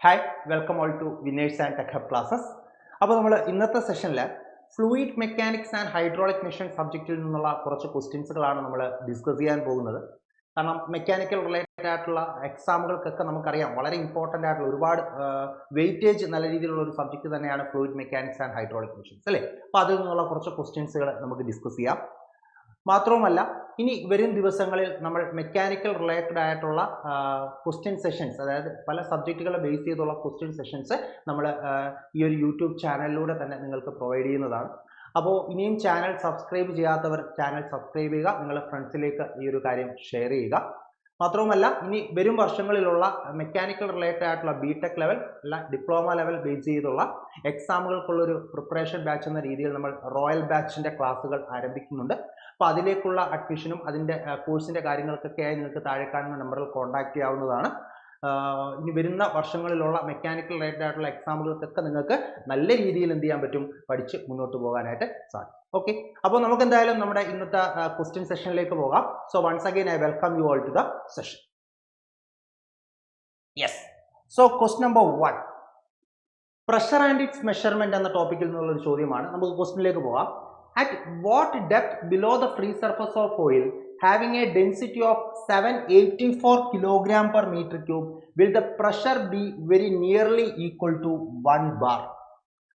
Hi, welcome all to Winners and Tech Hub classes. അപ്പോൾ നമ്മൾ ഇന്നത്തെ സെഷനിൽ fluid mechanics and hydraulic machine സബ്ജക്റ്റിൽ നിന്നുള്ള കുറച്ച് ക്വസ്റ്റ്യൻസുകളാണ് നമ്മൾ ഡിസ്കസ് ചെയ്യാൻ പോകുന്നത്. കാരണം മെക്കാനിക്കൽ റിലേറ്റഡ് ആയിട്ടുള്ള എക്സാമുകൾക്കൊക്കെ നമുക്കറിയാം വളരെ ഇമ്പോർട്ടൻ്റ് ആയിട്ടുള്ള ഒരുപാട് വെയിറ്റേജ് നല്ല രീതിയിലുള്ള ഒരു സബ്ജക്റ്റ് തന്നെയാണ് fluid mechanics and hydraulic machines അല്ലേ. അപ്പോൾ അതിൽ നിന്നുള്ള കുറച്ച് ക്വസ്റ്റ്യൻസുകൾ നമുക്ക് ഡിസ്കസ് ചെയ്യാം. മാത്രവുമല്ല ഇനി വരും ദിവസങ്ങളിൽ നമ്മൾ മെക്കാനിക്കൽ റിലേറ്റഡ് ആയിട്ടുള്ള ക്വസ്റ്റ്യൻ സെഷൻസ്, അതായത് പല സബ്ജക്റ്റുകളെ ബേസ് ചെയ്തുള്ള ക്വസ്റ്റ്യൻ സെഷൻസ് നമ്മൾ ഈ ഒരു യൂട്യൂബ് ചാനലിലൂടെ തന്നെ നിങ്ങൾക്ക് പ്രൊവൈഡ് ചെയ്യുന്നതാണ്. അപ്പോൾ ഇനിയും ചാനൽ സബ്സ്ക്രൈബ് ചെയ്യാത്തവർ ചാനൽ സബ്സ്ക്രൈബ് ചെയ്യുക, നിങ്ങളുടെ ഫ്രണ്ട്സിലേക്ക് ഈ ഒരു കാര്യം ഷെയർ ചെയ്യുക. മാത്രവുമല്ല ഇനി വരും വർഷങ്ങളിലുള്ള മെക്കാനിക്കൽ റിലേറ്റഡ് ആയിട്ടുള്ള ബിടെക് ലെവൽ അല്ല ഡിപ്ലോമ ലെവൽ ബേസ് ചെയ്തുള്ള എക്സാമുകൾക്കുള്ളൊരു പ്രിപ്പറേഷൻ ബാച്ച് എന്ന രീതിയിൽ നമ്മൾ റോയൽ ബാച്ചിൻ്റെ ക്ലാസ്സുകൾ ആരംഭിക്കുന്നുണ്ട്. അപ്പോൾ അതിലേക്കുള്ള അഡ്മിഷനും അതിൻ്റെ കോഴ്സിൻ്റെ കാര്യങ്ങൾക്കൊക്കെയായി നിങ്ങൾക്ക് താഴെ കാണുന്ന നമ്പറിൽ കോൺടാക്ട് ചെയ്യാവുന്നതാണ്. ഇനി വരുന്ന വർഷങ്ങളിലുള്ള മെക്കാനിക്കൽ റിലേറ്റഡ് ആയിട്ടുള്ള എക്സാമുകൾക്കൊക്കെ നിങ്ങൾക്ക് നല്ല രീതിയിൽ എന്ത് ചെയ്യാൻ പറ്റും, പഠിച്ച് മുന്നോട്ട് പോകാനായിട്ട് സാധിക്കും. ഓക്കെ, അപ്പോൾ നമുക്ക് എന്തായാലും നമ്മുടെ ഇന്നത്തെ ക്വസ്റ്റ്യൻ സെഷനിലേക്ക് പോകാം. So once again I welcome you all to the session. Yes, so question number 1, pressure and its measurement എന്ന ടോപ്പിക്കിൽ നിന്നുള്ളൊരു ചോദ്യമാണ്. നമുക്ക് ക്വസ്റ്റ്യനിലേക്ക് പോകാം. At what depth below the free surface of oil having a density of 784 kg per meter cube will the pressure be very nearly equal to 1 bar?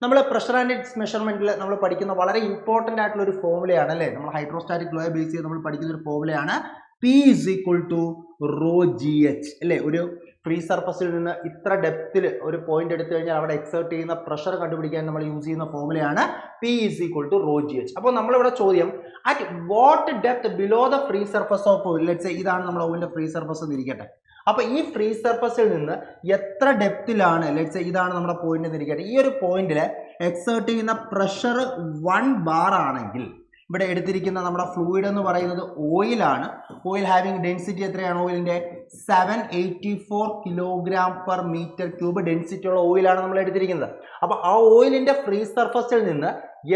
നമ്മൾ pressure and it's മെഷർമെന്റിൽ നമ്മൾ പഠിക്കുന്ന വളരെ ഇമ്പോർട്ടൻ്റ് ആയിട്ടുള്ള ഒരു ഫോർമുലയാണ് അല്ലേ. നമ്മൾ ഹൈഡ്രോസ്റ്റാറ്റിക് ലോയെ ബേസ് ചെയ്ത് നമ്മൾ പഠിക്കുന്ന ഒരു ഫോർമുലയാണ് P is equal to rho GH അല്ലേ. ഒരു ഫ്രീ സർഫസിൽ നിന്ന് ഇത്ര ഡെപ്തിൽ ഒരു പോയിന്റ് എടുത്തു കഴിഞ്ഞാൽ അവിടെ എക്സേർട്ട് ചെയ്യുന്ന പ്രഷർ കണ്ടുപിടിക്കാൻ നമ്മൾ യൂസ് ചെയ്യുന്ന ഫോർമുലയാണ് P is equal to rho GH. അപ്പോൾ നമ്മളിവിടെ ചോദ്യം at what depth below the free surface of oil, let's say ഇതാണ് നമ്മുടെ ഓയിലിന്റെ ഫ്രീ സർഫസ് എന്നിരിക്കട്ടെ. അപ്പോൾ ഈ ഫ്രീ സർഫസിൽ നിന്ന് എത്ര ഡെപ്തിലാണ്, ലെറ്റ്സ് സേ ഇതാണ് നമ്മുടെ പോയിന്റ് എന്നിരിക്കട്ടെ, ഈ ഒരു പോയിന്റിൽ എക്സേർട്ട് ചെയ്യുന്ന പ്രഷർ 1 ബാർ ആണെങ്കിൽ ഇവിടെ എടുത്തിരിക്കുന്ന നമ്മുടെ ഫ്ലൂയിഡ് എന്ന് പറയുന്നത് ഓയിലാണ്. ഓയിൽ ഹാവിങ് ഡെൻസിറ്റി എത്രയാണ് ഓയിലിൻ്റെ 784 kilogram per metre cube density ഉള്ള ഓയിലാണ് നമ്മൾ എടുത്തിരിക്കുന്നത്. അപ്പോൾ ആ ഓയിലിൻ്റെ ഫ്രീ സർഫസിൽ നിന്ന്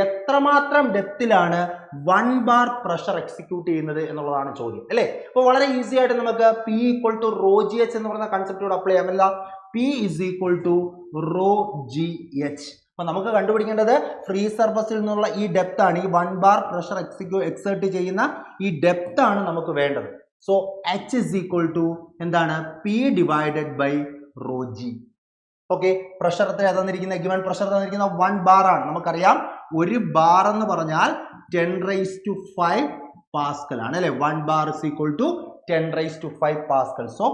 എത്രമാത്രം ഡെപ്തിലാണ് 1 ബാർ പ്രഷർ എക്സിക്യൂട്ട് ചെയ്യുന്നത് എന്നുള്ളതാണ് ചോദ്യം അല്ലേ. അപ്പോൾ വളരെ ഈസി ആയിട്ട് നമുക്ക് P equal to rho g h എന്ന് പറയുന്ന കൺസെപ്റ്റോട് അപ്ലൈ ചെയ്യാമല്ല. P is equal to rho g h. അപ്പോൾ നമുക്ക് കണ്ടുപിടിക്കേണ്ടത് ഫ്രീ സർഫസിൽ നിന്നുള്ള ഈ ഡെപ്ത് ആണ്, ഈ 1 ബാർ പ്രഷർ എക്സേർട്ട് ചെയ്യുന്ന ഈ ഡെപ്ത് ആണ് നമുക്ക് വേണ്ടത്. So H is equal to എന്താണ്, P divided by rho g. Okay, pressure എത്ര തന്നിരിക്കുന്നത്, ഗിവൺ പ്രഷർ തന്നിരിക്കുന്ന 1 ബാർ ആണ്. നമുക്കറിയാം ഒരു ബാർ എന്ന് പറഞ്ഞാൽ 10⁵ പാസ്കൽ ആണ് അല്ലെ. 1 bar is equal to 10⁵ pascal. So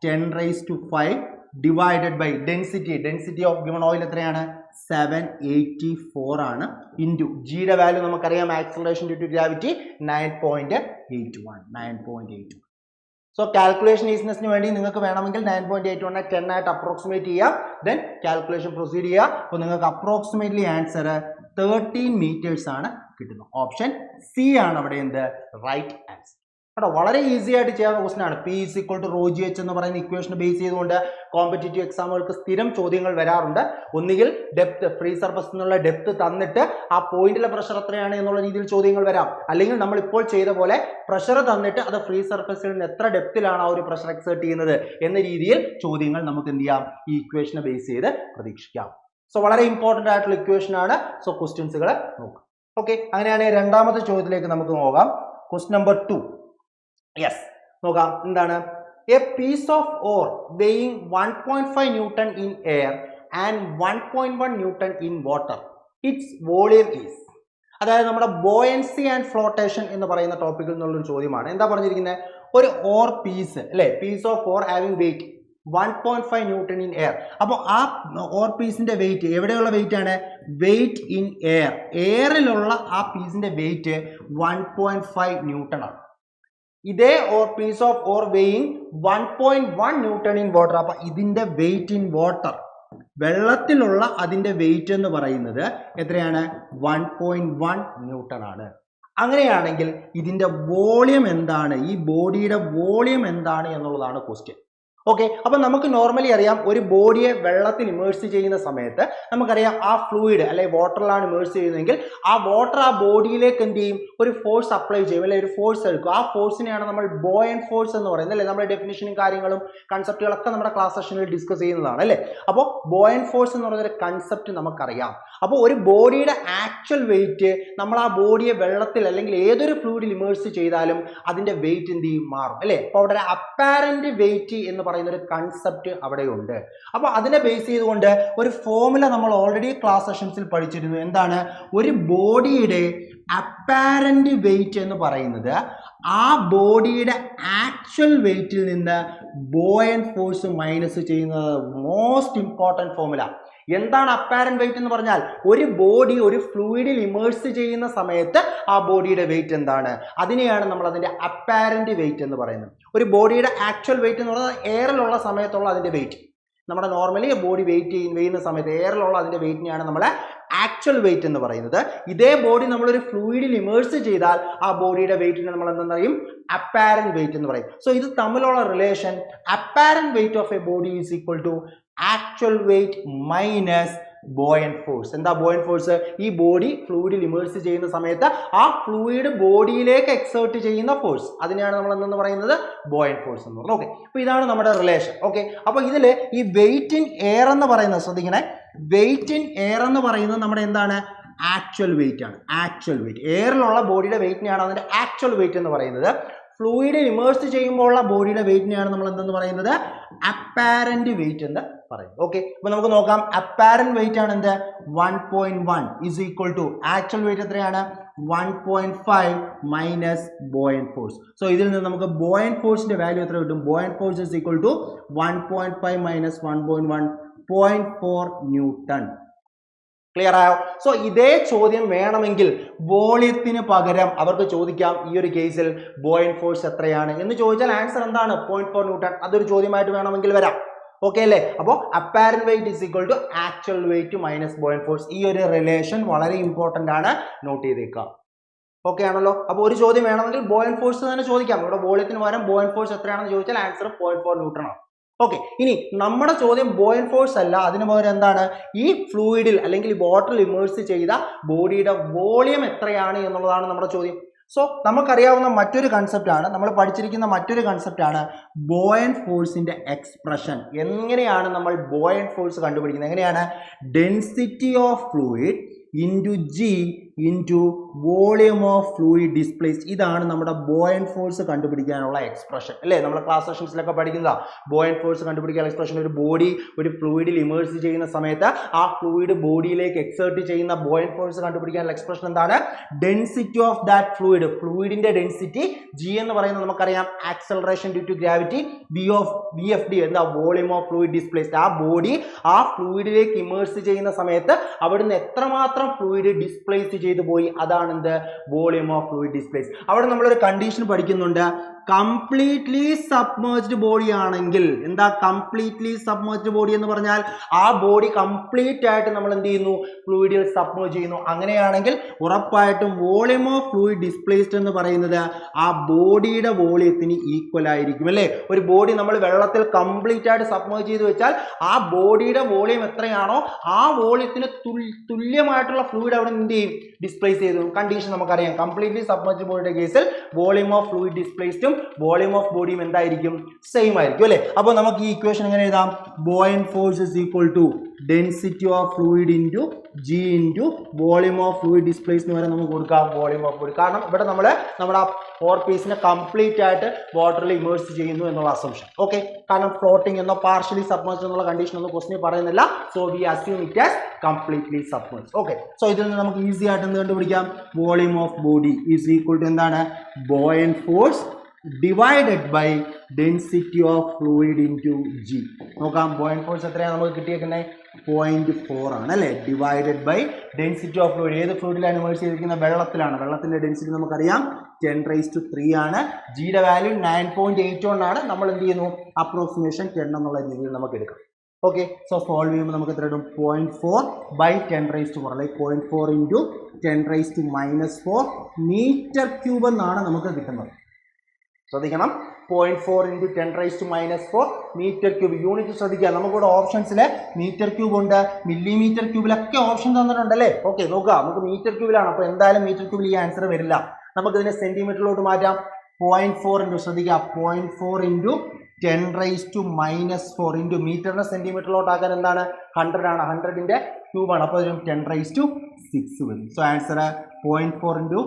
10⁵ divided by density of given oil എത്രയാണ്, 784 ആണ്. ഇൻറ്റു ജിയുടെ വാല്യൂ നമുക്കറിയാം, acceleration due to gravity 9.81. So calculation ഈസിനെസ്സിന് വേണ്ടി നിങ്ങൾക്ക് വേണമെങ്കിൽ 9.81 10 ആയിട്ട് അപ്രോക്സിമേറ്റ് ചെയ്യാം. ദെൻ കാൽക്കുലേഷൻ പ്രൊസീഡ് ചെയ്യുക. അപ്പോൾ നിങ്ങൾക്ക് അപ്രോക്സിമേറ്റ്ലി ആൻസർ 13 മീറ്റേഴ്സ് ആണ് കിട്ടുന്നത്. ഓപ്ഷൻ സി ആണ് അവിടെ എന്ത്, റൈറ്റ് ആൻസർ. കേട്ടോ, വളരെ ഈസി ആയിട്ട് ചെയ്യാവുന്ന ക്വസ്റ്റൻ ആണ്. P is equal to rho GH എന്ന് പറയുന്ന ഇക്വേഷൻ ബേസ് ചെയ്തുകൊണ്ട് കോമ്പറ്റേറ്റീവ് എക്സാമുകൾക്ക് സ്ഥിരം ചോദ്യങ്ങൾ വരാറുണ്ട്. ഒന്നുകിൽ ഡെപ്ത്, ഫ്രീ സർഫസിൽ നിന്നുള്ള ഡെപ്ത് തന്നിട്ട് ആ പോയിന്റിലെ പ്രഷർ എത്രയാണ് എന്നുള്ള രീതിയിൽ ചോദ്യങ്ങൾ വരാം. അല്ലെങ്കിൽ നമ്മൾ ഇപ്പോൾ ചെയ്ത പോലെ പ്രഷർ തന്നിട്ട് അത് ഫ്രീ സർഫസിൽ നിന്ന് എത്ര ഡെപ്തിലാണ് ആ ഒരു പ്രഷർ എക്സേർട്ട് ചെയ്യുന്നത് എന്ന രീതിയിൽ ചോദ്യങ്ങൾ നമുക്ക് എന്ത് ചെയ്യാം, ഈ ഇക്വേഷനെ ബേസ് ചെയ്ത് പ്രതീക്ഷിക്കാം. സോ വളരെ ഇമ്പോർട്ടൻ്റ് ആയിട്ടുള്ള ഇക്വേഷൻ ആണ്. സോ ക്വസ്റ്റ്യൻസുകൾ നോക്കാം. ഓക്കെ, അങ്ങനെയാണെങ്കിൽ രണ്ടാമത്തെ ചോദ്യത്തിലേക്ക് നമുക്ക് നോക്കാം. Question number 2. യെസ്, നോക്കാം എന്താണ്. A piece of ore weighing 1.5 newton in air and 1.1 newton in water, its volume is. അതായത് നമ്മുടെ ബോയൻസി ആൻഡ് ഫ്ലോട്ടേഷൻ എന്ന് പറയുന്ന ടോപ്പിക്കിൽ നിന്നുള്ളൊരു ചോദ്യമാണ്. എന്താ പറഞ്ഞിരിക്കുന്നത്, ഒരു ഓർ പീസ് അല്ലെ, piece of ore having weight 1.5 newton in air. അപ്പോൾ ആ ഓർ പീസിന്റെ വെയിറ്റ് എവിടെയുള്ള വെയിറ്റ് ആണ്, വെയിറ്റ് ഇൻ എയർ, എയറിലുള്ള ആ പീസിന്റെ വെയിറ്റ് 1.5 ന്യൂട്ടൺ ആണ്. ഇതേ ore piece of ore weighing 1.1 newton in water. അപ്പൊ ഇതിന്റെ വെയിറ്റ് ഇൻ വാട്ടർ, വെള്ളത്തിലുള്ള അതിന്റെ വെയിറ്റ് എന്ന് പറയുന്നത് എത്രയാണ്, 1.1 ന്യൂട്ടൺ ആണ്. അങ്ങനെയാണെങ്കിൽ ഇതിന്റെ വോളിയം എന്താണ്, ഈ ബോഡിയുടെ വോളിയം എന്താണ് എന്നുള്ളതാണ് ക്വസ്റ്റ്യൻ. ഓക്കെ, അപ്പൊ നമുക്ക് നോർമലി അറിയാം ഒരു ബോഡിയെ വെള്ളത്തിൽ ഇമേഴ്സ് ചെയ്യുന്ന സമയത്ത് നമുക്കറിയാം ആ ഫ്ലൂയിഡ് അല്ലെങ്കിൽ വാട്ടറിലാണ് ഇമേഴ്സ് ചെയ്യുന്നതെങ്കിൽ ആ വാട്ടർ ആ ബോഡിയിലേക്ക് എന്ത് ചെയ്യും, ഒരു ഫോഴ്സ് അപ്ലൈ ചെയ്യും, അല്ലെങ്കിൽ ഒരു ഫോഴ്സ് എടുക്കും. ആ ഫോഴ്സിനെയാണ് നമ്മൾ ബോയൻ ഫോഴ്സ് എന്ന് പറയുന്നത് അല്ലേ. നമ്മുടെ ഡെഫിനിഷനും കാര്യങ്ങളും കൺസെപ്റ്റുകളൊക്കെ നമ്മുടെ ക്ലാസ് സെഷനിൽ ഡിസ്കസ് ചെയ്യുന്നതാണ് അല്ലേ. അപ്പോൾ ബോയൻ ഫോഴ്സ് എന്ന് പറയുന്ന ഒരു കൺസെപ്റ്റ് നമുക്കറിയാം. അപ്പോൾ ഒരു ബോഡിയുടെ ആക്ച്വൽ വെയിറ്റ് നമ്മൾ ആ ബോഡിയെ വെള്ളത്തിൽ അല്ലെങ്കിൽ ഏതൊരു ഫ്ലൂയിഡിൽ ഇമേഴ്സ് ചെയ്താലും അതിന്റെ വെയിറ്റ് എന്ത് ചെയ്യും, മാറും അല്ലേ. അപ്പോൾ അവിടെ അപ്പാരന്റ് വെയിറ്റ് എന്ന് പറയുന്ന ഒരു കൺസെപ്റ്റ് അവിടെയുണ്ട്. അപ്പോൾ അതിനെ ബേസ് ചെയ്തുകൊണ്ട് ഒരു ഫോർമുല നമ്മൾ ഓൾറെഡി ക്ലാസ് സെഷൻസിൽ പഠിച്ചിരുന്നു. എന്താണ്, ഒരു ബോഡിയുടെ അപ്പാരന്റ് വെയിറ്റ് എന്ന് പറയുന്നത് ആ ബോഡിയുടെ ആക്ച്വൽ വെയിറ്റിൽ നിന്ന് ബോയൻ ഫോഴ്സ് മൈനസ് ചെയ്യുന്നത് മോസ്റ്റ് ഇമ്പോർട്ടൻറ്റ് ഫോർമുല. എന്താണ് അപ്പാരന്റ് വെയിറ്റ് എന്ന് പറഞ്ഞാൽ, ഒരു ബോഡി ഒരു ഫ്ലൂയിഡിൽ ഇമേഴ്സ് ചെയ്യുന്ന സമയത്ത് ആ ബോഡിയുടെ വെയിറ്റ് എന്താണ്, അതിനെയാണ് നമ്മൾ അതിന്റെ അപ്പാരന്റ് വെയിറ്റ് എന്ന് പറയുന്നത്. ഒരു ബോഡിയുടെ ആക്ച്വൽ വെയിറ്റ് എന്ന് പറയുന്നത് എയറിലുള്ള സമയത്തുള്ള അതിന്റെ വെയിറ്റ്. നമ്മുടെ നോർമലി ബോഡി ചെയ്യുന്ന സമയത്ത് എയറിലുള്ള അതിന്റെ വെയിറ്റിനെയാണ് നമ്മളെ ആക്ച്വൽ വെയിറ്റ് എന്ന് പറയുന്നത്. ഇതേ ബോഡി നമ്മളൊരു ഫ്ലൂയിഡിൽ ഇമേഴ്സ് ചെയ്താൽ ആ ബോഡിയുടെ വെയിറ്റിനെ നമ്മൾ എന്താ പറയും, അപ്പാരന്റ് വെയിറ്റ് എന്ന് പറയും. സോ ഇത് തമ്മിലുള്ള relation apparent weight of a body is equal to actual weight minus buoyant force. എന്താ ബോയൻ ഫോഴ്സ്? ഈ ബോഡി ഫ്ലൂയിഡിൽ ഇമേഴ്സ് ചെയ്യുന്ന സമയത്ത് ആ ഫ്ലൂയിഡ് ബോഡിയിലേക്ക് എക്സേർട്ട് ചെയ്യുന്ന ഫോഴ്സ്, അതിനെയാണ് നമ്മൾ എന്തെന്ന് പറയുന്നത്, ബോയൻ ഫോഴ്സ് എന്ന് പറയുന്നത്. ഓക്കെ, അപ്പോൾ ഇതാണ് നമ്മുടെ റിലേഷൻ. ഓക്കെ, അപ്പോൾ ഇതിൽ ഈ വെയിറ്റ് ഇൻ എയർ എന്ന് പറയുന്നത് ശ്രദ്ധിക്കണേ, വെയിറ്റ് ഇൻ എയർ എന്ന് പറയുന്നത് നമ്മുടെ എന്താണ്, ആക്ച്വൽ വെയിറ്റ് ആണ്. ആക്ച്വൽ വെയിറ്റ് എയറിലുള്ള ബോഡിയുടെ വെയിറ്റിനെയാണ് അതിന്റെ ആക്ച്വൽ വെയിറ്റ് എന്ന് പറയുന്നത്. ഫ്ലൂയിഡിൽ ഇമേഴ്സ് ചെയ്യുമ്പോഴുള്ള ബോഡിയുടെ വെയിറ്റിനെയാണ് നമ്മൾ എന്തെന്ന് പറയുന്നത്, അപ്പാരന്റ് വെയിറ്റ് എന്ന് പറയും. ഓക്കെ, അപ്പൊ നമുക്ക് നോക്കാം. അപ്പാരന്റ് വെയിറ്റ് ആണ് എന്ത്, 1.1 is equal to actual weight എത്രയാണ്, 1.5 മൈനസ് ബോയൻ ഫോഴ്സ്. സോ ഇതിൽ നിന്ന് നമുക്ക് ബോയൻ ഫോഴ്സിന്റെ വാല്യൂ എത്ര കിട്ടും, buoyant force is equal to 1.5 minus 1.1 0.4 newton. Clear ആയോ? സോ ഇതേ ചോദ്യം വേണമെങ്കിൽ വോളിയത്തിന് പകരം അവർക്ക് ചോദിക്കാം, ഈ ഒരു കേസിൽ ബോയൻ ഫോഴ്സ് എത്രയാണ് എന്ന് ചോദിച്ചാൽ ആൻസർ എന്താണ്, 0.4 ന്യൂട്ടൺ. അതൊരു ചോദ്യമായിട്ട് വേണമെങ്കിൽ വരാം. ഓക്കെ അല്ലേ? അപ്പോൾ apparent weight is equal to actual weight minus buoyant force. ഈ ഒരു റിലേഷൻ വളരെ ഇമ്പോർട്ടന്റ് ആണ്, നോട്ട് ചെയ്തേക്കാം. ഓക്കെ ആണല്ലോ? അപ്പോൾ ഒരു ചോദ്യം വേണമെങ്കിൽ ബോയൻ ഫോഴ്സ് തന്നെ ചോദിക്കാം. ഇവിടെ വോളിയത്തിന് പകരം ബോയൻ ഫോഴ്സ് എത്രയാണെന്ന് ചോദിച്ചാൽ ആൻസർ 0.4 ന്യൂട്ടൺ ആണ്. ഓക്കെ, ഇനി നമ്മുടെ ചോദ്യം ബോയൻ ഫോഴ്സ് അല്ല, അതിന് പകരം എന്താണ്, ഈ ഫ്ലൂയിഡിൽ അല്ലെങ്കിൽ വാട്ടറിൽ ഇമേഴ്സ് ചെയ്ത ബോഡിയുടെ വോളിയം എത്രയാണ് എന്നുള്ളതാണ് നമ്മുടെ ചോദ്യം. സോ നമുക്കറിയാവുന്ന മറ്റൊരു കൺസെപ്റ്റ് ആണ്, നമ്മൾ പഠിച്ചിരിക്കുന്ന മറ്റൊരു കൺസെപ്റ്റ് ആണ് ബോയൻ ഫോഴ്സിന്റെ എക്സ്പ്രഷൻ. എങ്ങനെയാണ് നമ്മൾ ബോയൻ ഫോഴ്സ് കണ്ടുപിടിക്കുന്നത്, എങ്ങനെയാണ്, density of fluid into g into volume of fluid displaced. ഇതാണ് നമ്മുടെ ബോയൻ ഫോഴ്സ് കണ്ടുപിടിക്കാനുള്ള എക്സ്പ്രഷൻ അല്ലേ. നമ്മൾ ക്ലാസ് സെഷൻസിലൊക്കെ പഠിക്കുന്ന ബോയൻ ഫോഴ്സ് കണ്ടുപിടിക്കാനുള്ള എക്സ്പ്രഷൻ, ഒരു ബോഡി ഒരു ഫ്ലൂയിഡിൽ ഇമേഴ്സ് ചെയ്യുന്ന സമയത്ത് ആ ഫ്ലൂയിഡ് ബോഡിയിലേക്ക് എക്സേർട്ട് ചെയ്യുന്ന ബോയൻ ഫോഴ്സ് കണ്ടുപിടിക്കാനുള്ള എക്സ്പ്രഷൻ എന്താണ്, ഡെൻസിറ്റി ഓഫ് ദാറ്റ് ഫ്ലൂയിഡ്. ഫ്ലൂയിഡിന്റെ ഡെൻസിറ്റി ജി എന്ന് പറയുന്നത് നമുക്കറിയാം, acceleration due to gravity. V F D എന്താ, വോളിയം ഓഫ് ഫ്ലൂയിഡ് ഡിസ്പ്ലേസ്ഡ്. ആ ബോഡി ആ ഫ്ലൂയിഡിലേക്ക് ഇമേഴ്സ് ചെയ്യുന്ന സമയത്ത് അവിടുന്ന് എത്രമാത്രം ഫ്ലൂയിഡ് ഡിസ്പ്ലേസ് ചെയ്തു പോയി, അതാണ് എന്ത്, വോളിയം ഓഫ് ഫ്ലൂയിഡ് ഡിസ്പ്ലേസ്. അവിടെ നമ്മളൊരു കണ്ടീഷൻ പഠിക്കുന്നുണ്ട്, കംപ്ലീറ്റ്ലി സബ്മേർജ്ഡ് ബോഡി ആണെങ്കിൽ. എന്താ കംപ്ലീറ്റ്ലി സബ്മേർജ്ഡ് ബോഡി എന്ന് പറഞ്ഞാൽ ആ ബോഡി കംപ്ലീറ്റ് ആയിട്ട് നമ്മൾ എന്ത് ചെയ്യുന്നു, ഫ്ലൂയിഡിൽ സബ്മേർജ് ചെയ്യുന്നു. അങ്ങനെയാണെങ്കിൽ ഉറപ്പായിട്ടും വോളിയം ഓഫ് ഫ്ലൂയിഡ് ഡിസ്പ്ലേസ്ഡ് എന്ന് പറയുന്നത് ആ ബോഡിയുടെ വോളിയത്തിന് ഈക്വൽ ആയിരിക്കും അല്ലേ. ഒരു ബോഡി നമ്മൾ വെള്ളത്തിൽ കംപ്ലീറ്റ് ആയിട്ട് സബ്മേർജ് ചെയ്ത് വെച്ചാൽ ആ ബോഡിയുടെ വോളിയം എത്രയാണോ ആ വോളിയത്തിന് തുല്യമായിട്ടുള്ള ഫ്ലൂയിഡ് അവിടെ എന്ത് ചെയ്യും, ഡിസ്പ്ലേസ് ചെയ്തു. കണ്ടീഷൻ നമുക്കറിയാം, കംപ്ലീറ്റ്ലി സബ്മേർജ്ഡ് ബോഡിയുടെ കേസിൽ വോളിയം ഓഫ് ഫ്ലൂയിഡ് ഡിസ്പ്ലേസ്ഡും വോളിയം ഓഫ് ബോഡിയും എന്തായിരിക്കും, സെയിം ആയിരിക്കും അല്ലേ. അപ്പോൾ നമുക്ക് ഈ ഇക്വേഷൻ എങ്ങനെ എഴുതാം, buoyant force is equal to density of fluid into g into volume of fluid displaced വരെ നമുക്ക് കൊടുക്കാം വോളിയം ഓഫ് ബോഡി. കാരണം ഇവിടെ നമ്മുടെ ആ 4 പീസിനെ കംപ്ലീറ്റ് ആയിട്ട് വാട്ടറിൽ ഇമേഴ്സ് ചെയ്യുന്നു എന്നുള്ള അസംഷൻ. ഓക്കെ, കാരണം ഫ്ലോട്ടിംഗ് എന്നോ പാർഷ്യലി സബ്മേർജ്ഡ് എന്നുള്ള കണ്ടീഷൻ ഒന്നും ക്വസ്റ്റ്യൻ പറയുന്നില്ല. So we assume it as completely submerged. Okay, so ഇതിൽ നിന്ന് നമുക്ക് ഈസി ആയിട്ട് എന്ത് കണ്ടുപിടിക്കാം, volume of body is equal to എന്താണ്, buoyant force divided by density of fluid into g. നോക്കാം, ബോയൻ ഫോഴ്സ് എത്രയാണ് നമുക്ക് കിട്ടിയേക്കുന്നത്, 0.4 ആണ് അല്ലേ. Divided by density of fluid, ഏത് ഫ്ലൂയിഡിലാണ് ഇമേഴ്സ് ചെയ്തിരിക്കുന്നത്, വെള്ളത്തിലാണ്. വെള്ളത്തിന്റെ ഡെൻസിറ്റി നമുക്കറിയാം 10⁻³ ആണ്. ജിയുടെ വാല്യൂ 9.81 ആണ്. നമ്മൾ എന്ത് ചെയ്യുന്നു, അപ്രോക്സിമേഷൻ 10 എന്നുള്ള രീതിയിൽ നമുക്ക് എടുക്കാം. ഓക്കെ, സോ സോൾവ് ചെയ്യുമ്പോൾ നമുക്ക് എത്ര കിട്ടും, 0.4 ബൈ 10⁻⁴, അല്ലെങ്കിൽ 0.4 ഇൻറ്റു 10⁻⁻⁴ മീറ്റർ ക്യൂബ് എന്നാണ് നമുക്ക് കിട്ടുന്നത്. ശ്രദ്ധിക്കണം 0.4 into 10 raised to minus 4 metre cube. Unit ശ്രദ്ധിക്കുക, നമുക്കിവിടെ ഓപ്ഷൻസിൽ മീറ്റർ ക്യൂബ് ഉണ്ട്, മില്ലിമീറ്റർ ക്യൂബിലൊക്കെ ഓപ്ഷൻ തന്നിട്ടുണ്ടല്ലേ. ഓക്കെ നോക്കുക, നമുക്ക് മീറ്റർ ക്യൂബിലാണ്, അപ്പോൾ എന്തായാലും മീറ്റർ ക്യൂബിൽ ഈ ആൻസർ വരില്ല. നമുക്കിതിനെ സെന്റിമീറ്ററിലോട്ട് മാറ്റാം. 0.4 ഇൻറ്റു ശ്രദ്ധിക്കുക 0.4 into 10 raised to minus 4 into മീറ്ററിനെ സെന്റിമീറ്ററിലോട്ടാക്കാൻ എന്താണ് 100 ആണ്, 100ന്റെ ക്യൂബാണ്, അപ്പോൾ അതിന് 10 raised to 6 വരും. സോ ആൻസർ 0.4 ഇൻറ്റു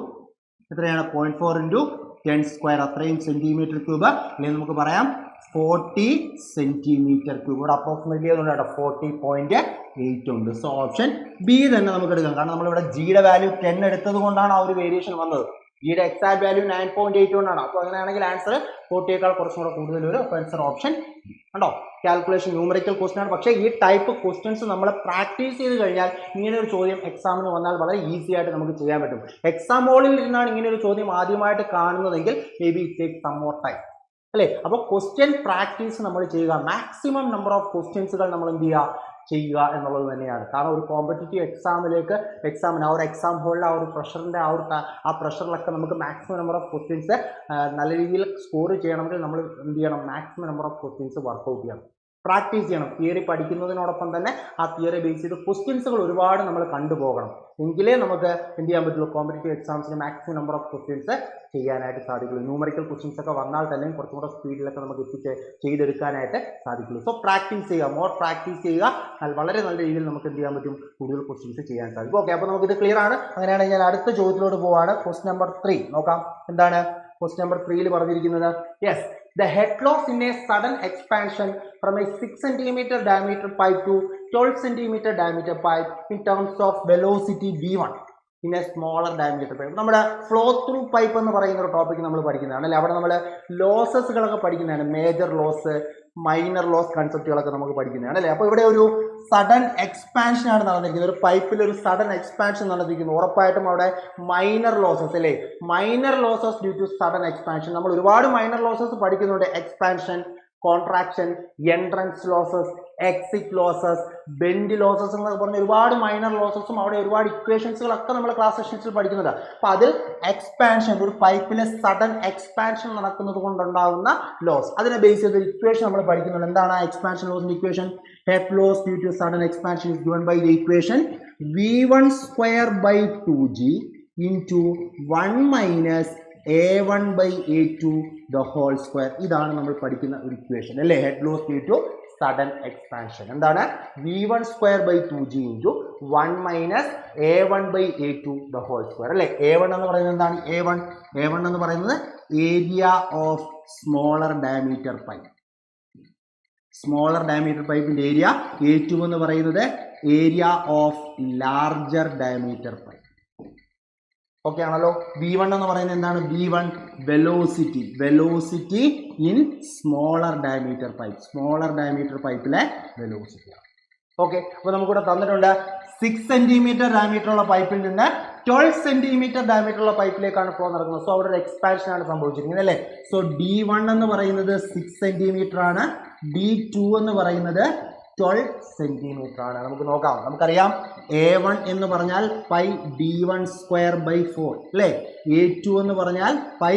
എത്രയാണ് 0.4 ഇൻറ്റു 10 സ്ക്വയർ, അത്രയും സെന്റിമീറ്റർ ക്യൂബ്, അല്ലെങ്കിൽ നമുക്ക് പറയാം 40 സെന്റിമീറ്റർ ക്യൂബ്. ഇവിടെ അപ്രോക്സിമേറ്റ്ലി അതുകൊണ്ട് കേട്ടോ 40.8 ഉണ്ട്. സോ ഓപ്ഷൻ ബി തന്നെ നമുക്ക് എടുക്കാം, കാരണം നമ്മളിവിടെ ജിയുടെ വാല്യൂ 10 എടുത്തത് കൊണ്ടാണ് ആ ഒരു വേരിയേഷൻ വന്നത്. ജിയുടെ എക്സാക്ട് വാല്യൂ 9.8 കൊണ്ടാണ്. അപ്പോൾ അങ്ങനെയാണെങ്കിൽ ആൻസർ 40യേക്കാൾ കുറച്ചും കൂടെ കൂടുതൽ വരും. അപ്പോൾ ആൻസർ ഓപ്ഷൻ കണ്ടോ, കാൽക്കുലേഷൻ ന്യൂമറിക്കൽ ക്വസ്റ്റൻ ആണ്. പക്ഷേ ഈ ടൈപ്പ് ക്വസ്റ്റ്യൻസ് നമ്മൾ പ്രാക്ടീസ് ചെയ്ത് കഴിഞ്ഞാൽ ഇങ്ങനെ ഒരു ചോദ്യം എക്സാമിന് വന്നാൽ വളരെ ഈസി ആയിട്ട് നമുക്ക് ചെയ്യാൻ പറ്റും. എക്സാം ഹോളിൽ ഇരുന്നാണ് ഇങ്ങനെ ഒരു ചോദ്യം ആദ്യമായിട്ട് കാണുന്നതെങ്കിൽ maybe it take some more time അല്ലേ. അപ്പോൾ ക്വസ്റ്റ്യൻ പ്രാക്ടീസ് നമ്മൾ ചെയ്യുക, മാക്സിമം നമ്പർ ഓഫ് ക്വസ്റ്റ്യൻസുകൾ നമ്മൾ എന്ത് ചെയ്യുക എന്നുള്ളത് തന്നെയാണ്. കാരണം ഒരു കോമ്പറ്റീറ്റീവ് എക്സാമിന് ആ ഒരു എക്സാം ഹോളിൽ ആ ഒരു പ്രഷറിൻ്റെ ആ പ്രഷറിലൊക്കെ നമുക്ക് മാക്സിമം നമ്പർ ഓഫ് ക്വസ്റ്റ്യൻസ് നല്ല രീതിയിൽ സ്കോർ ചെയ്യണമെങ്കിൽ നമ്മൾ എന്ത് ചെയ്യണം, maximum number of questions work out ചെയ്യണം, പ്രാക്ടീസ് ചെയ്യണം. തിയറി പഠിക്കുന്നതിനോടൊപ്പം തന്നെ ആ തിയറി ബേസ് ചെയ്ത് ക്വസ്റ്റ്യൻസുകൾ ഒരുപാട് നമ്മൾ കണ്ടുപോകണം, എങ്കിലേ നമുക്ക് എന്ത് ചെയ്യാൻ പറ്റുള്ളൂ, കോമ്പറ്റീറ്റീവ് എക്സാംസിന് മാക്സിമം നമ്പർ ഓഫ് ക്വസ്റ്റ്യൻസ് ചെയ്യാനായിട്ട് സാധിക്കുള്ളൂ. ന്യൂമറിക്കൽ ക്വസ്റ്റ്യൻസ് ഒക്കെ വന്നാൽ തന്നെ കുറച്ചും കൂടെ സ്പീഡിലൊക്കെ നമുക്ക് ചെയ്തെടുക്കാനായിട്ട് സാധിക്കുള്ളൂ. സോ പ്രാക്ടീസ് ചെയ്യുക, മോർ പ്രാക്ടീസ് ചെയ്യുക, വളരെ നല്ല രീതിയിൽ നമുക്ക് എന്ത് ചെയ്യാൻ പറ്റും, കൂടുതൽ ക്വസ്റ്റ്യൻസ് ചെയ്യാൻ സാധിക്കും. ഓക്കെ, അപ്പോൾ നമുക്കിത് ക്ലിയർ ആണ്. അങ്ങനെയാണെങ്കിൽ ഞാൻ അടുത്ത ചോദ്യത്തിലോട്ട് പോവാണ്. ക്വസ്റ്റ്യൻ നമ്പർ 3 നോക്കാം. എന്താണ് ക്വസ്റ്റ്യൻ നമ്പർ 3ൽ പറഞ്ഞിരിക്കുന്നത്? Yes, the head loss in a sudden expansion from a 6 cm diameter pipe to 12 cm diameter pipe in terms of velocity v1 in a smaller diameter pipe. നമ്മുടെ flow through pipe എന്ന് പറയുന്ന ഒരു topic നമ്മൾ പഠിക്കുന്നതാണ് അല്ലേ. അവിടെ നമ്മൾ ലോസസുകളൊക്കെ പഠിക്കുന്നതാണ്, മേജർ ലോസ്, മൈനർ ലോസ് കൺസെപ്റ്റുകളൊക്കെ നമുക്ക് പഠിക്കുന്നതാണ് അല്ലേ. അപ്പോൾ ഇവിടെ ഒരു സഡൻ എക്സ്പാൻഷൻ ആണ് നടന്നിരിക്കുന്നത്, ഒരു പൈപ്പിൽ ഒരു സഡൻ എക്സ്പാൻഷൻ നടന്നിരിക്കുന്നു. ഉറപ്പായിട്ടും അവിടെ മൈനർ ലോസസ് അല്ലേ, minor losses due to sudden expansion. നമ്മൾ ഒരുപാട് മൈനർ ലോസസ് പഠിക്കുന്നുണ്ട്, expansion, contraction, entrance losses, exit losses, bend losses എന്നൊക്കെ പറഞ്ഞ ഒരുപാട് മൈനർ ലോസസും അവിടെ ഒരുപാട് ഇക്വേഷൻസുകളൊക്കെ നമ്മൾ ക്ലാസ് സെഷൻസിൽ പഠിക്കുന്നുണ്ട്. അപ്പോൾ അതിൽ എക്സ്പാൻഷൻ, ഒരു പൈപ്പിലെ സഡൻ എക്സ്പാൻഷൻ നടക്കുന്നത് കൊണ്ടുണ്ടാകുന്ന ലോസ്, അതിനെ ബേസ് ചെയ്ത ഇക്വേഷൻ നമ്മൾ പഠിക്കുന്നുണ്ട്. എന്താണ് ആ എക്സ്പാൻഷൻ ലോസിന്റെ equation? Head loss due to sudden expansion is given by the equation v1 square by 2g into 1 minus a1 by a2 the whole square. ഇതാണ് നമ്മൾ പഠിക്കുന്ന ഒരു ഇക്വേഷൻ അല്ലേ, head loss due to sudden expansion. എന്താണ്? v1 square by 2g into 1 minus a1 by a2 the whole square അല്ലേ. a1 എന്ന് പറയുന്നത് എന്താണ്? a1 എന്ന് പറയുന്നത് area of smaller diameter pipe, smaller diameter പൈപ്പിന്റെ ഏരിയ. a2 എന്ന് പറയുന്നത് area of larger diameter pipe. Okay ആണല്ലോ. v1 എന്ന് പറയുന്നത് എന്താണ്? v1 velocity in smaller diameter pipe, smaller diameter പൈപ്പിലെ വെലോസിറ്റി. ഓക്കെ, അപ്പോൾ നമുക്കിവിടെ തന്നിട്ടുണ്ട് 6 സെന്റിമീറ്റർ ഡയമീറ്റർ ഉള്ള പൈപ്പിൽ നിന്ന് 12 സെന്റിമീറ്റർ ഡയമീറ്റർ ഉള്ള പൈപ്പിലേക്കാണ് ഫ്ലോ നടക്കുന്നത്. സോ അവിടെ ഒരു എക്സ്പാൻഷൻ ആണ് സംഭവിച്ചിരിക്കുന്നത് അല്ലേ. സോ d1 എന്ന് പറയുന്നത് 6 സെന്റിമീറ്റർ ആണ്, d2 എന്ന് പറയുന്നത് 12 സെന്റിമീറ്റർ ആണ്. നമുക്ക് നോക്കാം, നമുക്കറിയാം a1 എന്ന് പറഞ്ഞാൽ പൈ d1 സ്ക്വയർ ബൈ 4 അല്ലേ, a2 എന്ന് പറഞ്ഞാൽ pi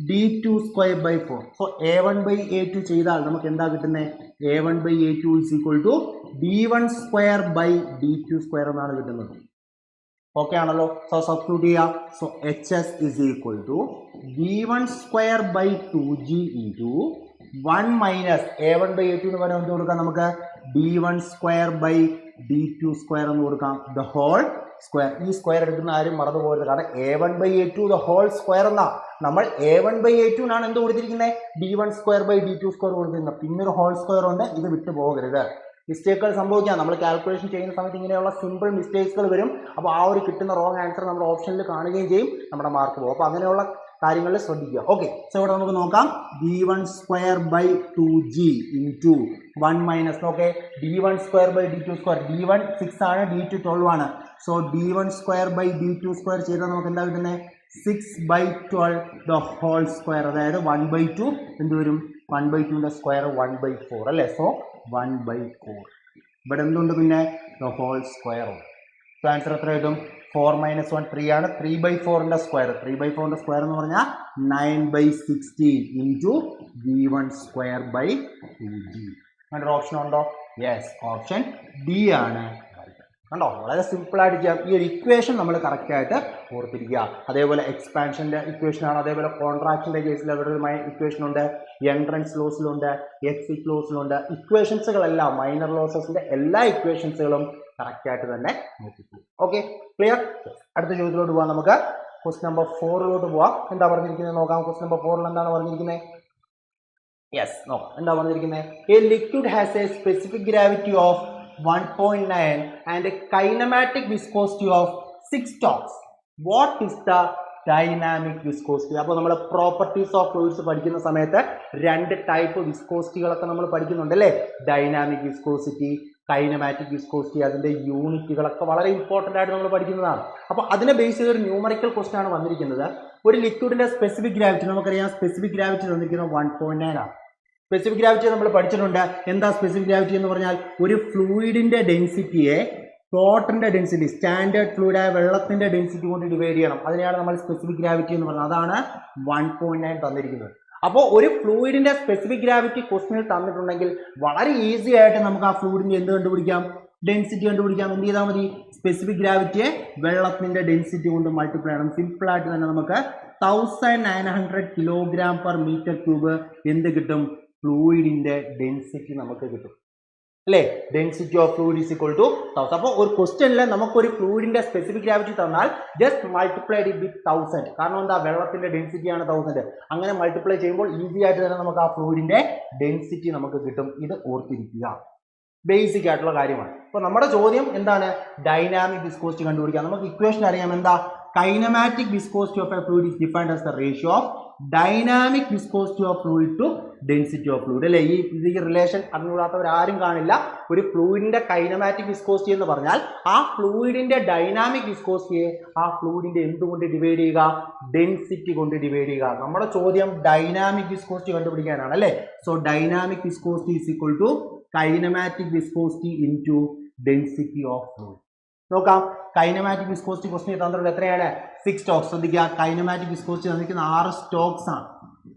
d2 square by 4. So a1 by a2 ചെയ്താൽ നമുക്ക് എന്താ കിട്ടുന്നത്? a1 by a2 is equal to d1 square by d2 square എന്നാണ് കിട്ടുന്നത്. ഓക്കെ ആണല്ലോ. സോ സബ്സ്റ്റിറ്റ്യൂട്ട് ചെയ്യാം. So hs is equal to v1 square by 2g into 1 minus a1 by a2 എന്ന് പറഞ്ഞാൽ എന്ത് കൊടുക്കാം നമുക്ക്? d1 square by d2 square എന്ന് കൊടുക്കാം, ദ ഹോൾ സ്ക്വയർ. ഈ സ്ക്വയർ എടുക്കുന്ന ആരും മറന്നു പോകരുത്, കാരണം a1 by a2 the whole square എന്നാ. നമ്മൾ a1 ബൈ a2 ആണ് എന്ത് കൊടുത്തിരിക്കുന്നത്? d1 square by d2 square കൊടുത്തിരിക്കുന്നത്. പിന്നെ ഒരു ഹോൾ സ്ക്വയർ ഉണ്ട്, ഇത് വിട്ടു പോകരുത്. മിസ്റ്റേക്കുകൾ സംഭവിക്കാം, നമ്മൾ കാൽക്കുലേഷൻ ചെയ്യുന്ന സമയത്ത് ഇങ്ങനെയുള്ള സിമ്പിൾ മിസ്റ്റേക്സുകൾ വരും. അപ്പോൾ ആ ഒരു കിട്ടുന്ന റോങ് ആൻസർ നമ്മൾ ഓപ്ഷനിൽ കാണുകയും ചെയ്യും, നമ്മുടെ മാർക്ക് പോകും. അപ്പോൾ അങ്ങനെയുള്ള കാര്യങ്ങളിൽ ശ്രദ്ധിക്കുക. ഓക്കെ, സോ ഇവിടെ നമുക്ക് നോക്കാം. d1 square by 2g into 1 minus, okay, d1 square by d2 square, d1 6 ആണ്, d2 12 ആണ്. So d1 square by d2 square ചെയ്താൽ നമുക്ക് എന്താ കിട്ടുന്നത്? 6 ബൈ 12 ദ ഹോൾ സ്ക്വയർ, അതായത് 1/2 എന്ത് വരും? 1/2ന്റെ സ്ക്വയർ 1/4 അല്ലേ. സോ 1/4. ഇവിടെ എന്തുണ്ട്? പിന്നെ ദ ഹോൾ സ്ക്വയർ ഉണ്ട്. സോ ആൻസർ എത്ര കിട്ടും? 4 - 1 3 ആണ്. 3/4 സ്ക്വയർ, 3/4 സ്ക്വയർ എന്ന് പറഞ്ഞാൽ 9/16 into V1 square by 2G. അങ്ങനെ ഓപ്ഷൻ ഉണ്ടോ? യെസ്, ഓപ്ഷൻ ഡി ആണ്. കണ്ടോ, വളരെ സിമ്പിളായിട്ട് ചെയ്യാം. ഈ ഒരു ഇക്വേഷൻ നമ്മൾ കറക്റ്റായിട്ട് ഓർത്തിരിക്കുക. അതേപോലെ എക്സ്പാൻഷൻ്റെ ഇക്വേഷനാണ്. അതേപോലെ കോൺട്രാക്ഷൻ്റെ കേസിൽ അവരുടെ ഇക്വേഷൻ ഉണ്ട്, എൻട്രൻസ് ലോസിലുണ്ട്, എക്സിറ്റ് ലോസിലുണ്ട്. ഇക്വേഷൻസുകളെല്ലാം മൈനർ ലോസസിൻ്റെ എല്ലാ ഇക്വേഷൻസുകളും കറക്റ്റായിട്ട് തന്നെ നോക്കിക്കും. Okay, clear? അടുത്ത ചോദ്യത്തിലോട്ട് പോകാം. നമുക്ക് ക്വസ്റ്റ്യൻ നമ്പർ 4 പോവാം. എന്താ പറഞ്ഞിരിക്കുന്നത് നോക്കാം. ക്വസ്റ്റ്യൻ നമ്പർ 4 എന്താണ് പറഞ്ഞിരിക്കുന്നത്? യെസ്, നോക്കാം. എന്താ പറഞ്ഞിരിക്കുന്നത്? A liquid has A specific gravity of 1.9 and a kinematic viscosity of 6 torques. What is the dynamic viscosity? അപ്പോൾ നമ്മൾ പ്രോപ്പർട്ടീസ് ഓഫ് ഫ്ലൂയിഡ്സ് പഠിക്കുന്ന സമയത്ത് 2 ടൈപ്പ് വിസ്കോസിറ്റികളൊക്കെ നമ്മൾ പഠിക്കുന്നുണ്ട് അല്ലേ? Dynamic viscosity, kinematic viscosity. അതിൻ്റെ യൂണിറ്റുകളൊക്കെ വളരെ ഇമ്പോർട്ടൻ്റ് ആയിട്ട് നമ്മൾ പഠിക്കുന്നതാണ്. അപ്പോൾ അതിനെ ബേസ് ചെയ്തൊരു ന്യൂമറിക്കൽ ക്വസ്റ്റൻ ആണ് വന്നിരിക്കുന്നത്. ഒരു ലിക്വിഡിൻ്റെ സ്പെസിഫിക് ഗ്രാവിറ്റി നമുക്കറിയാം. സ്പെസിഫിക് ഗ്രാവിറ്റി തന്നിരിക്കുന്നത് 1.9 ആണ്. സ്പെസിഫിക് ഗ്രാവിറ്റി നമ്മൾ പഠിച്ചിട്ടുണ്ട്. എന്താ സ്പെസിഫിക് ഗ്രാവിറ്റി എന്ന് പറഞ്ഞാൽ? ഒരു ഫ്ലൂയിഡിൻ്റെ ഡെൻസിറ്റിയെ ഫ്ലോട്ടിൻ്റെ ഡെൻസിറ്റി, സ്റ്റാൻഡേർഡ് ഫ്ലൂയിഡായ വെള്ളത്തിൻ്റെ ഡെൻസിറ്റി കൊണ്ട് ഡിവൈഡ് ചെയ്യണം. അതിനെയാണ് നമ്മൾ സ്പെസിഫിക് ഗ്രാവിറ്റി എന്ന് പറയുന്നത്. അതാണ് 1.9 തന്നിരിക്കുന്നത്. അപ്പോൾ ഒരു ഫ്ലൂയിഡിൻ്റെ സ്പെസിഫിക് ഗ്രാവിറ്റി ക്വസ്റ്റനിൽ തന്നിട്ടുണ്ടെങ്കിൽ വളരെ ഈസി ആയിട്ട് നമുക്ക് ആ ഫ്ലൂയിഡിൻ്റെ എന്ത് കണ്ടുപിടിക്കാം? ഡെൻസിറ്റി കണ്ടുപിടിക്കാം. എന്ത് ചെയ്താൽ മതി? സ്പെസിഫിക് ഗ്രാവിറ്റിയെ വെള്ളത്തിൻ്റെ ഡെൻസിറ്റി കൊണ്ട് മൾട്ടിപ്ലൈ ചെയ്യണം. സിമ്പിളായിട്ട് തന്നെ നമുക്ക് 1900 kg/m³ എന്ത് കിട്ടും? ഫ്ലൂയിഡിൻ്റെ ഡെൻസിറ്റി നമുക്ക് കിട്ടും അല്ലേ? Density of fluid is equal to 1000. അപ്പോൾ ഒരു ക്വസ്റ്റ്യനിൽ നമുക്കൊരു ഫ്ലൂയിഡിൻ്റെ സ്പെസിഫിക് ഗ്രാവിറ്റി തന്നാൽ ജസ്റ്റ് മൾട്ടിപ്ലൈഡ് ഇറ്റ് വിത്ത് 1000. കാരണം എന്താ? വെള്ളത്തിൻ്റെ ഡെൻസിറ്റിയാണ് 1000. അങ്ങനെ മൾട്ടിപ്ലൈ ചെയ്യുമ്പോൾ ഈസി ആയിട്ട് തന്നെ നമുക്ക് ആ ഫ്ലൂയിഡിൻ്റെ ഡെൻസിറ്റി നമുക്ക് കിട്ടും. ഇത് ഓർത്തിരിക്കുക, ബേസിക് ആയിട്ടുള്ള കാര്യമാണ്. അപ്പോൾ നമ്മുടെ ചോദ്യം എന്താണ്? ഡൈനാമിക് വിസ്കോസിറ്റി കണ്ടുപിടിക്കുക. നമുക്ക് ഇക്വേഷൻ അറിയാം. എന്താ? Kinematic viscosity of a fluid is defined as the ratio of dynamic viscosity of fluid to density of fluid അല്ലേ? ഈ റിലേഷൻ അറിഞ്ഞുകൂടാത്തവരാരും കാണില്ല. ഒരു ഫ്ലൂയിഡിൻ്റെ കൈനമാറ്റിക് വിസ്കോസിറ്റി എന്ന് പറഞ്ഞാൽ ആ ഫ്ലൂയിഡിൻ്റെ ഡൈനാമിക് വിസ്കോസിറ്റിയെ ആ ഫ്ലൂയിഡിൻ്റെ എന്തുകൊണ്ട് ഡിവൈഡ് ചെയ്യുക? ഡെൻസിറ്റി കൊണ്ട് ഡിവൈഡ് ചെയ്യുക. നമ്മുടെ ചോദ്യം ഡൈനാമിക് വിസ്കോസിറ്റി കണ്ടുപിടിക്കാനാണ് അല്ലേ? So dynamic viscosity is equal to kinematic viscosity into density of fluid. നോക്കാം. കൈനമാറ്റിക് വിസ്കോസിറ്റി ക്വസ്റ്റ്യൻ തന്നിട്ടുണ്ട്. എത്രയാണ്? 6 സ്റ്റോക്സ്. ശ്രദ്ധിക്കുക, കൈനമാറ്റിക് വിസ്കോസിറ്റി തന്നിരിക്കുന്ന 6 സ്റ്റോക്സ് ആണ്.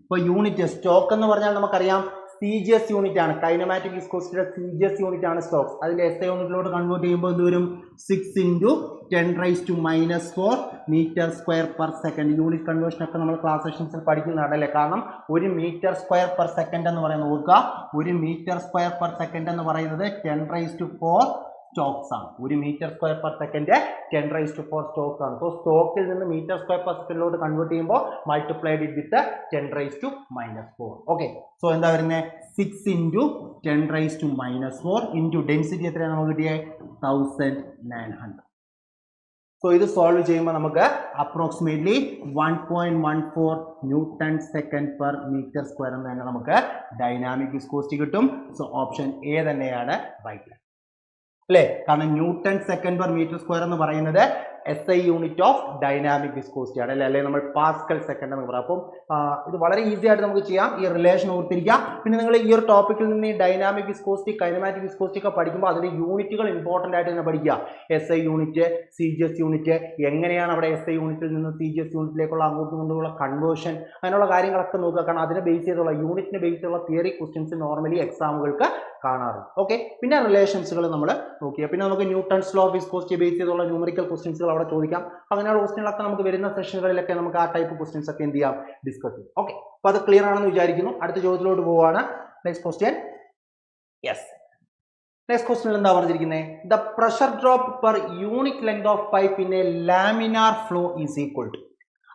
ഇപ്പോൾ യൂണിറ്റ് സ്റ്റോക്ക് എന്ന് പറഞ്ഞാൽ നമുക്കറിയാം CGS യൂണിറ്റ് ആണ്. കൈനമാറ്റിക് വിസ്കോസിറ്റിയുടെ CGS യൂണിറ്റ് ആണ് സ്റ്റോക്സ്. അതിൻ്റെ SI യൂണിറ്റിലോട്ട് കൺവേർട്ട് ചെയ്യുമ്പോൾ എന്ത് വരും? 6 × 10⁻⁻⁴ m²/s. യൂണിറ്റ് കൺവേർഷൻ ഒക്കെ നമ്മൾ ക്ലാസ് സെഷൻസിൽ പഠിക്കുന്നതാണ് അല്ലേ? കാരണം 1 m²/s എന്ന് പറയുന്നത് ഓർക്കുക, 1 m²/s എന്ന് പറയുന്നത് 10⁻⁴ സ്റ്റോക്സ് ആണ്. 1 m²/s 10⁻⁴ സ്റ്റോക്സ് ആണ്. സോ സ്റ്റോക്കിൽ നിന്ന് m²/s കൺവേർട്ട് ചെയ്യുമ്പോൾ multiplied it with 10⁻⁻⁴. Okay, so എന്താ വരുന്നത്? 6 × 10⁻⁻⁴ ഇൻറ്റു ഡെൻസിറ്റി എത്രയാണ് നമുക്ക് കിട്ടിയത്? 1900. സോ ഇത് സോൾവ് ചെയ്യുമ്പോൾ നമുക്ക് അപ്രോക്സിമേറ്റ്ലി 1.14 Nm/m² എന്ന് തന്നെ നമുക്ക് ഡൈനാമിക് വിസ്കോസിറ്റി കിട്ടും. സോ ഓപ്ഷൻ എ തന്നെയാണ് റൈറ്റ് അല്ലേ? കാരണം Nm/m² എന്ന് പറയുന്നത് SI unit of dynamic viscosity ആണ് അല്ലേ? അല്ലെങ്കിൽ നമ്മൾ പാസ്കൽ സെക്കൻഡ് എന്ന് പറയാം. അപ്പം ഇത് വളരെ ഈസി ആയിട്ട് നമുക്ക് ചെയ്യാം. ഈ റിലേഷൻ ഓർത്തിരിക്കുക. പിന്നെ നിങ്ങൾ ഈ ഒരു ടോപ്പിക്കിൽ നിന്ന് ഈ ഡൈനാമിക് വിസ്കോസിറ്റി, കൈനമാറ്റിക് വിസ്കോസിറ്റി ഒക്കെ പഠിക്കുമ്പോൾ അതിൻ്റെ യൂണിറ്റുകൾ ഇമ്പോർട്ടൻ്റ് ആയിട്ട് തന്നെ പഠിക്കുക. SI യൂണിറ്റ്, CGS യൂണിറ്റ്, എങ്ങനെയാണ് അവിടെ SI യൂണിറ്റിൽ നിന്ന് CGS യൂണിറ്റിലേക്കുള്ള അങ്ങോട്ടും ഇങ്ങോട്ടുള്ള കൺവേർഷൻ, അങ്ങനെയുള്ള കാര്യങ്ങളൊക്കെ നോക്കുക. കാരണം അതിനെ ബേസ് ചെയ്തുള്ള യൂണിറ്റിനെ ബേസ് ചെയ്തുള്ള തിയറി ക്വസ്റ്റ്യൻസ് നോർമലി എക്സാമുകൾക്ക് കാണാറുണ്ട്. ഓക്കെ, പിന്നെ റിലേഷൻസുകൾ നമ്മൾ നോക്കിയാൽ പിന്നെ നമുക്ക് Newton's law of viscosity base ചെയ്തുള്ള ന്യൂമറിക്കൽ ക്വസ്റ്റ്യൻസുകൾ അവിടെ ചോദിക്കാം. അങ്ങനെയുള്ള ക്വസ്റ്റ്യനുകളൊക്കെ നമുക്ക് വരുന്ന സെഷനുകളിലൊക്കെ നമുക്ക് ആ ടൈപ്പ് ക്വസ്റ്റ്യൻസ് ഒക്കെ എന്ത് ചെയ്യാം? ഡിസ്കസ് ചെയ്യാം. ഓക്കെ, അപ്പോൾ അത് ക്ലിയർ ആണെന്ന് വിചാരിക്കുന്നു. അടുത്ത ചോദ്യത്തിലോട്ട് പോവുകയാണ്. Next question. യെസ്, നെക്സ്റ്റ് ക്വസ്റ്റ്യനിൽ എന്താ പറഞ്ഞിരിക്കുന്നത്? The pressure drop per unit length of pipe in a laminar flow is equal to.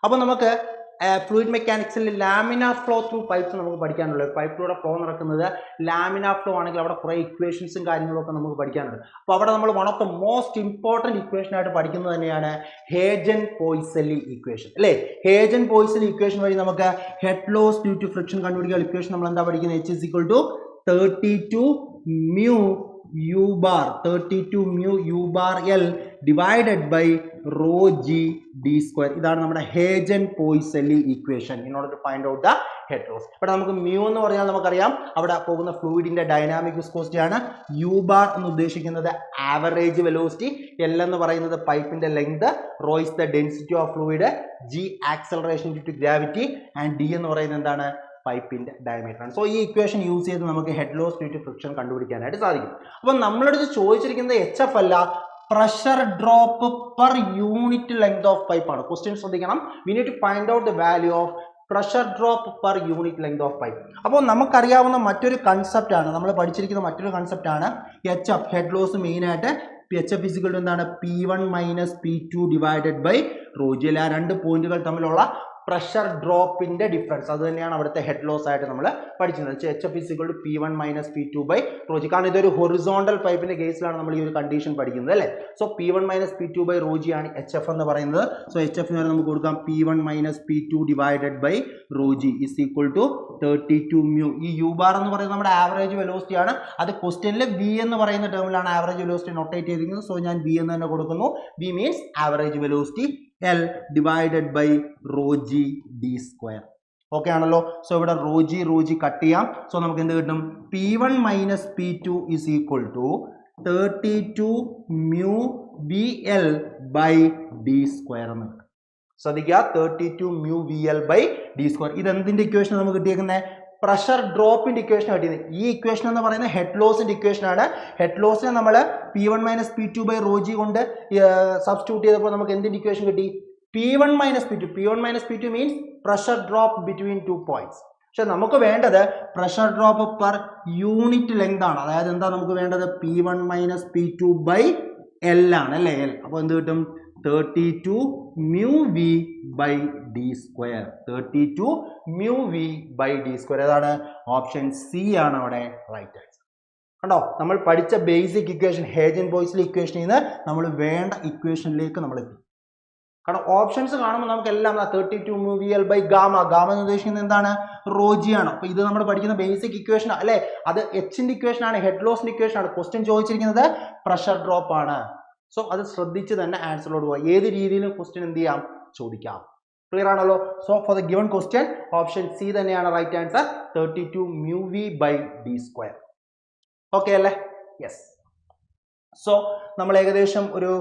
അപ്പോൾ നമുക്ക് ഫ്ലൂയിഡ് മെക്കാനിക്സിൽ ലാമിനാർ ഫ്ലോ ത്രൂ പൈപ്പ്സ് നമുക്ക് പഠിക്കാനുള്ളത്. പൈപ്പിലൂടെ ഫ്ലോ നടക്കുന്നത് ലാമിനാർ ഫ്ലോ ആണെങ്കിൽ അവിടെ കുറേ ഇക്വേഷൻസും കാര്യങ്ങളൊക്കെ നമുക്ക് പഠിക്കാനുണ്ട്. അപ്പോൾ അവിടെ നമ്മൾ one of the most important equation ആയിട്ട് പഠിക്കുന്നത് തന്നെയാണ് ഹേജൻ-പോയ്സലി ഇക്വേഷൻ അല്ലേ? ഹേജൻ-പോയ്സലി ഇക്വേഷൻ വഴി നമുക്ക് head loss due to friction കണ്ടുപിടിക്കുക. ഇക്വേഷൻ നമ്മൾ എന്താ പഠിക്കുന്നത്? H = 32 μ u bar 32 mu u bar L divided by rho g d square. ഇതാണ് നമ്മുടെ ഹേജൻ-പോയ്സലി equation in order to find out the head loss. ഇവിടെ നമുക്ക് mu എന്ന് പറഞ്ഞാൽ നമുക്കറിയാം അവിടെ പോകുന്ന ഫ്ലൂയിഡിന്റെ ഡൈനാമിക് വിസ്കോസിറ്റി ആണ്. u bar എന്ന് ഉദ്ദേശിക്കുന്നത് ആവറേജ് വെലോസിറ്റി, L എന്ന് പറയുന്നത് പൈപ്പിന്റെ length, rho is the density of fluid, g acceleration due to gravity and d എന്ന് പറയുന്നത് എന്താണ്, പൈപ്പിന്റെ ഡയമീറ്റർ ആണ്. സോ ഈ ഇക്വേഷൻ യൂസ് ചെയ്ത് നമുക്ക് head loss due to friction കണ്ടുപിടിക്കാനായിട്ട് സാധിക്കും. അപ്പൊ നമ്മളടുത്ത് ചോദിച്ചിരിക്കുന്നത് HF അല്ല, pressure drop per unit length of pipe ആണ്. ക്വസ്റ്റ്യൻ ശ്രദ്ധിക്കണം. We need to find out the value of pressure drop per unit length of pipe. അപ്പോൾ നമുക്കറിയാവുന്ന മറ്റൊരു കൺസെപ്റ്റ് ആണ്, നമ്മൾ പഠിച്ചിരിക്കുന്ന മറ്റൊരു കൺസെപ്റ്റ് ആണ് HF. ഹെഡ് ലോസ് മെയിൻ ആയിട്ട് HF ഫിസിക്കൽ എന്താണ്, P1 minus P2 divided by rho g. ആ രണ്ട് പോയിന്റുകൾ തമ്മിലുള്ള പ്രഷർ ഡ്രോപ്പിന്റെ ഡിഫറൻസ്, അത് തന്നെയാണ് അവിടുത്തെ ഹെഡ് ലോസ് ആയിട്ട് നമ്മൾ പഠിച്ചിരുന്നത്. HF equal to P1 minus P2 by rho g. കാരണം ഇതൊരു ഹൊറിസോണ്ടൽ പൈപ്പിന്റെ കേസിലാണ് നമ്മൾ ഈ ഒരു കണ്ടീഷൻ പഠിക്കുന്നത് അല്ലേ. So P1 minus P2 by rho g ആണ് HF എന്ന് പറയുന്നത്. സോ HF എന്ന് നമുക്ക് കൊടുക്കാം P1 minus P2 divided by rho g is equal to 32 mu. ഈ u ബാർ എന്ന് പറയുന്നത് നമ്മുടെ ആവറേജ് വെലോസിറ്റി ആണ്. അത് ക്വസ്റ്റ്യനിൽ V എന്ന് പറയുന്ന ടേമിലാണ് ആവറേജ് വെലോസിറ്റി നൊട്ടേറ്റ് ചെയ്തിരിക്കുന്നത്. സോ ഞാൻ V എന്ന് തന്നെ കൊടുക്കുന്നു. V means average velocity L divided by rho g d square. Okay ആണല്ലോ. സോ ഇവിടെ റോ ജി കട്ട് ചെയ്യാം. സോ നമുക്ക് എന്ത് കിട്ടും, P1 minus P2 is equal to 32 mu VL by d square എന്ന് കിട്ടും. ശ്രദ്ധിക്കുക, 32 mu VL by d square. ഇത് എന്തിന്റെ ഇക്വേഷൻ നമുക്ക് കിട്ടിയേക്കുന്നത്, പ്രഷർ ഡ്രോപ്പിന്റെ ഇക്വേഷൻ കിട്ടിയത്. ഈ ഇക്വേഷൻ എന്ന് പറയുന്നത് ഹെഡ് ലോസിന്റെ ഇക്വേഷൻ ആണ്. ഹെഡ് ലോസിനെ നമ്മൾ P1 minus P2 by rho g കൊണ്ട് സബ്സ്റ്റിറ്റ്യൂട്ട് ചെയ്തപ്പോൾ നമുക്ക് എന്തിന്റെ ഇക്വേഷൻ കിട്ടി, P1 minus P2. P1 minus P2 means pressure drop between 2 points. പക്ഷെ നമുക്ക് വേണ്ടത് pressure drop per unit length ആണ്. അതായത് എന്താ നമുക്ക് വേണ്ടത്, P1 minus P2 by L ആണ് അല്ലേ, L. അപ്പോൾ എന്ത് കിട്ടും, 32 mu V by d square. 32 mu V by d square. ഏതാണ്, ഓപ്ഷൻ സി ആണ് അവിടെ റൈറ്റ് ആൻസർ. കണ്ടോ, നമ്മൾ പഠിച്ച ബേസിക് ഇക്വേഷൻ ഹേജൻ-പോയ്സലി ഇക്വേഷനിൽ നിന്ന് നമ്മൾ വേണ്ട ഇക്വേഷനിലേക്ക് നമ്മൾ എത്തി. കാരണം ഓപ്ഷൻസ് കാണുമ്പോൾ നമുക്ക് എല്ലാം 32 mu VL by gamma. Gamma എന്ന് ഉദ്ദേശിക്കുന്നത് എന്താണ്, റോ ജി ആണ്. അപ്പോൾ ഇത് നമ്മൾ പഠിക്കുന്ന ബേസിക് ഇക്വേഷൻ അല്ലേ, അത് എച്ചിന്റെ ഇക്വേഷൻ ആണ്, ഹെഡ് ലോസിന്റെ ഇക്വേഷൻ ആണ്. ക്വസ്റ്റ്യൻ ചോദിച്ചിരിക്കുന്നത് പ്രഷർ ഡ്രോപ്പ് ആണ്. സോ അത് ശ്രദ്ധിച്ച് തന്നെ ആൻസറിലോട്ട് പോകാം. ഏത് രീതിയിലും ക്വസ്റ്റ്യൻ എന്ത് ചെയ്യാം, ചോദിക്കാം. ക്ലിയർ ആണല്ലോ. So for the given question option C തന്നെയാണ് right answer, 32 mu V by d square. Okay അല്ലേ, യെസ്. സോ നമ്മൾ ഏകദേശം ഒരു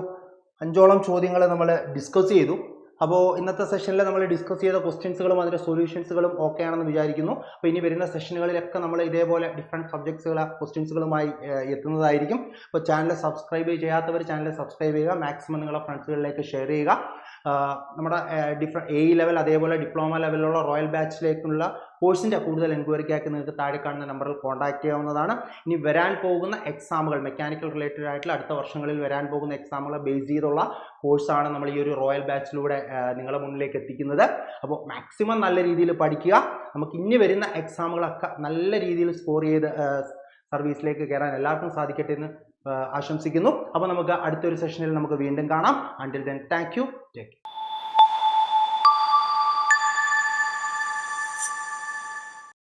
5ഓളം ചോദ്യങ്ങൾ നമ്മൾ ഡിസ്കസ് ചെയ്തു. അപ്പോൾ ഇന്നത്തെ സെഷനിൽ നമ്മൾ ഡിസ്കസ് ചെയ്ത ക്വസ്റ്റ്യൻസുകളും അതിൻ്റെ സൊല്യൂഷൻസുകളും ഓക്കെ ആണെന്ന് വിചാരിക്കുന്നു. അപ്പോൾ ഇനി വരുന്ന സെഷനുകളിലൊക്കെ നമ്മൾ ഇതേപോലെ ഡിഫറെൻറ്റ് സബ്ജക്ട്സുകൾ ക്വസ്റ്റ്യൻസുകളുമായി എത്തുന്നതായിരിക്കും. അപ്പോൾ ചാനൽ സബ്സ്ക്രൈബ് ചെയ്യാത്തവർ ചാനൽ സബ്സ്ക്രൈബ് ചെയ്യുക, മാക്സിമം നിങ്ങളുടെ ഫ്രണ്ട്സുകളിലേക്ക് ഷെയർ ചെയ്യുക. നമ്മുടെ A ലെവൽ അതേപോലെ ഡിപ്ലോമ ലെവലിലുള്ള റോയൽ ബാച്ചിലേക്കുള്ള കോഴ്സിൻ്റെ കൂടുതൽ എൻക്വയറിക്കാക്കി നിങ്ങൾക്ക് താഴെ കാണുന്ന നമ്പറിൽ കോൺടാക്ട് ചെയ്യാവുന്നതാണ്. ഇനി വരാൻ പോകുന്ന എക്സാമുകൾ, മെക്കാനിക്കൽ റിലേറ്റഡ് ആയിട്ടുള്ള അടുത്ത വർഷങ്ങളിൽ വരാൻ പോകുന്ന എക്സാമുകളെ ബേസ് ചെയ്തുള്ള കോഴ്സാണ് നമ്മൾ ഈ ഒരു റോയൽ ബാച്ചിലൂടെ നിങ്ങളുടെ മുന്നിലേക്ക് എത്തിക്കുന്നത്. അപ്പോൾ മാക്സിമം നല്ല രീതിയിൽ പഠിക്കുക. നമുക്ക് ഇനി വരുന്ന എക്സാമുകളൊക്കെ നല്ല രീതിയിൽ സ്കോർ ചെയ്ത് സർവീസിലേക്ക് കയറാൻ എല്ലാവർക്കും സാധിക്കട്ടെ എന്ന് ആശംസിക്കുന്നു. അപ്പോൾ നമുക്ക് അടുത്തൊരു സെഷനിൽ നമുക്ക് വീണ്ടും കാണാം. Until then thank you, take care.